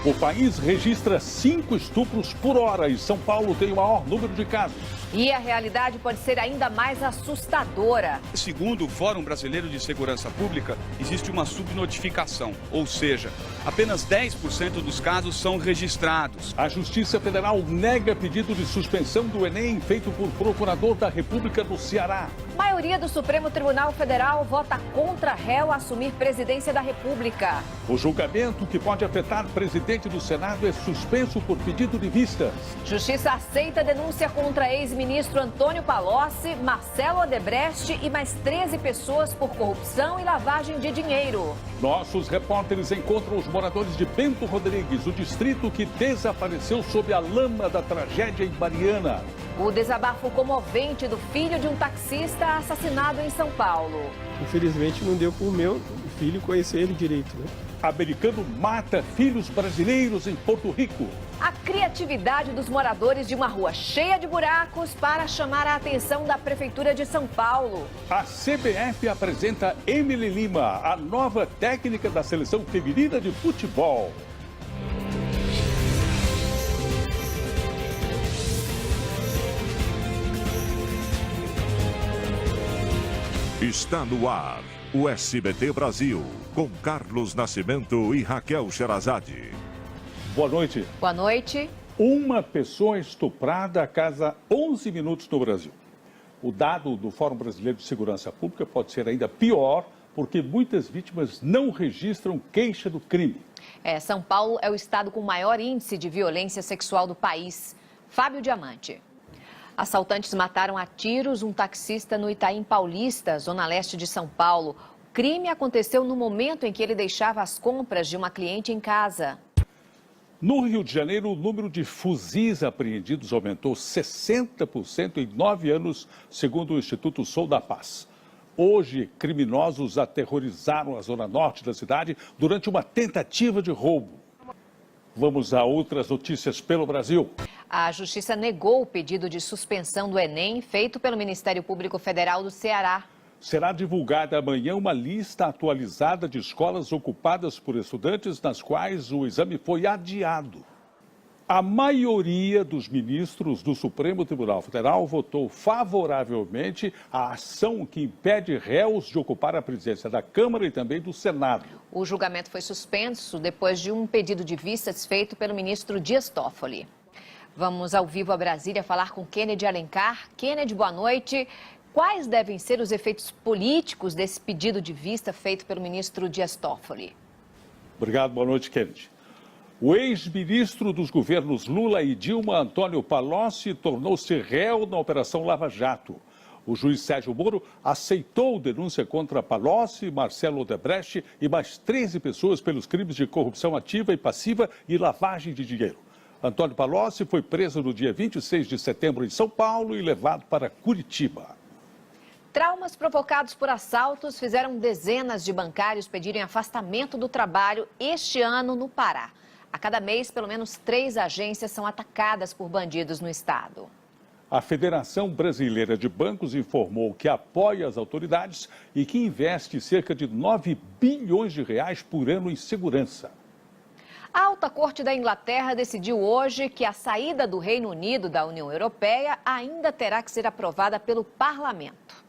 O país registra 5 estupros por hora e São Paulo tem o maior número de casos. E a realidade pode ser ainda mais assustadora. Segundo o Fórum Brasileiro de Segurança Pública, existe uma subnotificação, ou seja, apenas 10% dos casos são registrados. A Justiça Federal nega pedido de suspensão do Enem feito por procurador da República do Ceará. Maioria do Supremo Tribunal Federal vota contra réu assumir presidência da República. O julgamento que pode afetar o presidente do Senado é suspenso por pedido de vistas. Justiça aceita denúncia contra ex-ministro Antônio Palocci, Marcelo Odebrecht e mais 13 pessoas por corrupção e lavagem de dinheiro. Nossos repórteres encontram os moradores de Bento Rodrigues, o distrito que desapareceu sob a lama da tragédia em Mariana. O desabafo comovente do filho de um taxista assassinado em São Paulo. Infelizmente não deu para o meu filho conhecer ele direito, né? Americano mata filhos brasileiros em Porto Rico. A criatividade dos moradores de uma rua cheia de buracos para chamar a atenção da Prefeitura de São Paulo. A CBF apresenta Emily Lima, a nova técnica da seleção feminina de futebol. Está no ar o SBT Brasil, com Carlos Nascimento e Raquel Sherazade. Boa noite. Boa noite. Uma pessoa estuprada a cada 11 minutos no Brasil. O dado do Fórum Brasileiro de Segurança Pública pode ser ainda pior, porque muitas vítimas não registram queixa do crime. São Paulo é o estado com maior índice de violência sexual do país. Fábio Diamante. Assaltantes mataram a tiros um taxista no Itaim Paulista, zona leste de São Paulo. O crime aconteceu no momento em que ele deixava as compras de uma cliente em casa. No Rio de Janeiro, o número de fuzis apreendidos aumentou 60% em 9 anos, segundo o Instituto Sou da Paz. Hoje, criminosos aterrorizaram a zona norte da cidade durante uma tentativa de roubo. Vamos a outras notícias pelo Brasil. A Justiça negou o pedido de suspensão do Enem feito pelo Ministério Público Federal do Ceará. Será divulgada amanhã uma lista atualizada de escolas ocupadas por estudantes nas quais o exame foi adiado. A maioria dos ministros do Supremo Tribunal Federal votou favoravelmente à ação que impede réus de ocupar a presidência da Câmara e também do Senado. O julgamento foi suspenso depois de um pedido de vistas feito pelo ministro Dias Toffoli. Vamos ao vivo a Brasília falar com Kennedy Alencar. Kennedy, boa noite. Quais devem ser os efeitos políticos desse pedido de vista feito pelo ministro Dias Toffoli? Obrigado, boa noite, Kennedy. O ex-ministro dos governos Lula e Dilma, Antônio Palocci, tornou-se réu na Operação Lava Jato. O juiz Sérgio Moro aceitou denúncia contra Palocci, Marcelo Odebrecht e mais 13 pessoas pelos crimes de corrupção ativa e passiva e lavagem de dinheiro. Antônio Palocci foi preso no dia 26 de setembro em São Paulo e levado para Curitiba. Traumas provocados por assaltos fizeram dezenas de bancários pedirem afastamento do trabalho este ano no Pará. A cada mês, pelo menos 3 agências são atacadas por bandidos no estado. A Federação Brasileira de Bancos informou que apoia as autoridades e que investe cerca de 9 bilhões de reais por ano em segurança. A Alta Corte da Inglaterra decidiu hoje que a saída do Reino Unido da União Europeia ainda terá que ser aprovada pelo Parlamento.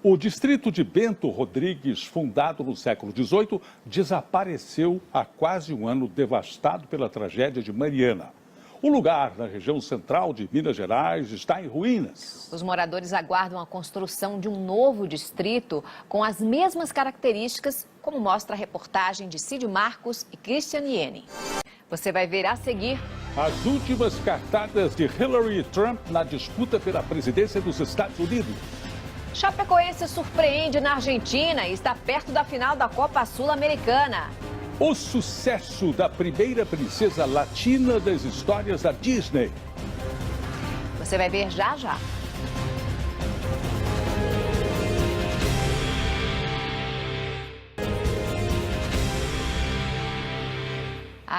O distrito de Bento Rodrigues, fundado no século XVIII, desapareceu há quase um ano, devastado pela tragédia de Mariana. O lugar, na região central de Minas Gerais, está em ruínas. Os moradores aguardam a construção de um novo distrito com as mesmas características, como mostra a reportagem de Cid Marcos e Christian Iene. Você vai ver a seguir as últimas cartadas de Hillary e Trump na disputa pela presidência dos Estados Unidos. Chapecoense surpreende na Argentina e está perto da final da Copa Sul-Americana. O sucesso da primeira princesa latina das histórias da Disney. Você vai ver já já.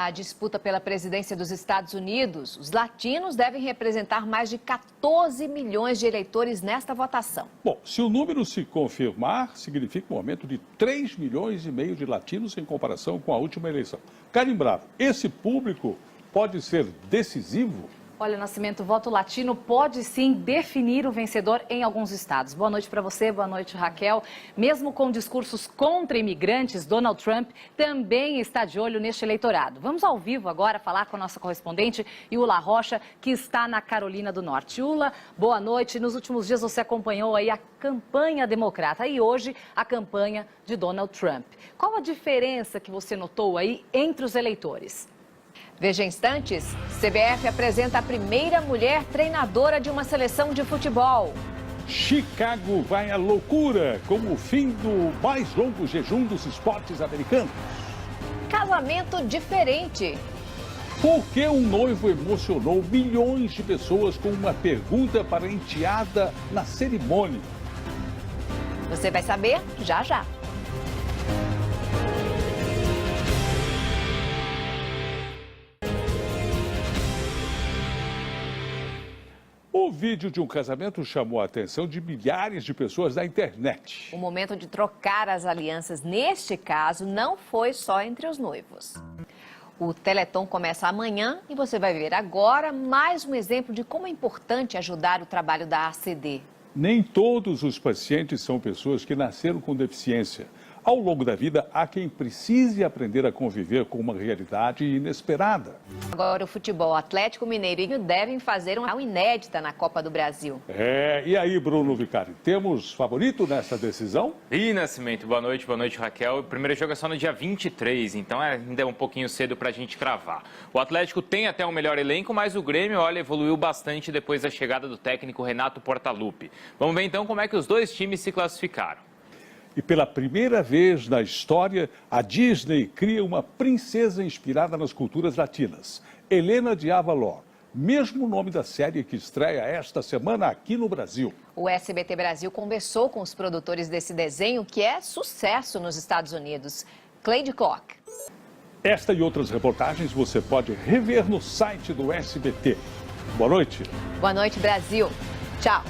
a disputa pela presidência dos Estados Unidos, os latinos devem representar mais de 14 milhões de eleitores nesta votação. Bom, se o número se confirmar, significa um aumento de 3 milhões e meio de latinos em comparação com a última eleição. Karim Bravo, esse público pode ser decisivo? Olha, Nascimento, o voto latino pode sim definir o vencedor em alguns estados. Boa noite para você, boa noite, Raquel. Mesmo com discursos contra imigrantes, Donald Trump também está de olho neste eleitorado. Vamos ao vivo agora falar com a nossa correspondente, Iula Rocha, que está na Carolina do Norte. Iula, boa noite. Nos últimos dias você acompanhou aí a campanha democrata e hoje a campanha de Donald Trump. Qual a diferença que você notou aí entre os eleitores? Veja em instantes, CBF apresenta a primeira mulher treinadora de uma seleção de futebol. Chicago vai à loucura com o fim do mais longo jejum dos esportes americanos. Casamento diferente. Por que um noivo emocionou milhões de pessoas com uma pergunta para a enteada na cerimônia? Você vai saber já já. O vídeo de um casamento chamou a atenção de milhares de pessoas na internet. O momento de trocar as alianças, neste caso, não foi só entre os noivos. O Teleton começa amanhã e você vai ver agora mais um exemplo de como é importante ajudar o trabalho da ACD. Nem todos os pacientes são pessoas que nasceram com deficiência. Ao longo da vida, há quem precise aprender a conviver com uma realidade inesperada. Agora, o futebol Atlético Mineirinho devem fazer uma inédita na Copa do Brasil. E aí, Bruno Vicari, temos favorito nessa decisão? E Nascimento, boa noite, Raquel. O primeiro jogo é só no dia 23, então ainda é um pouquinho cedo para a gente cravar. O Atlético tem até um melhor elenco, mas o Grêmio, olha, evoluiu bastante depois da chegada do técnico Renato Portaluppi. Vamos ver então como é que os dois times se classificaram. E pela primeira vez na história, a Disney cria uma princesa inspirada nas culturas latinas, Helena de Avalor, mesmo nome da série que estreia esta semana aqui no Brasil. O SBT Brasil conversou com os produtores desse desenho, que é sucesso nos Estados Unidos. Cleide Koch. Esta e outras reportagens você pode rever no site do SBT. Boa noite. Boa noite, Brasil. Tchau.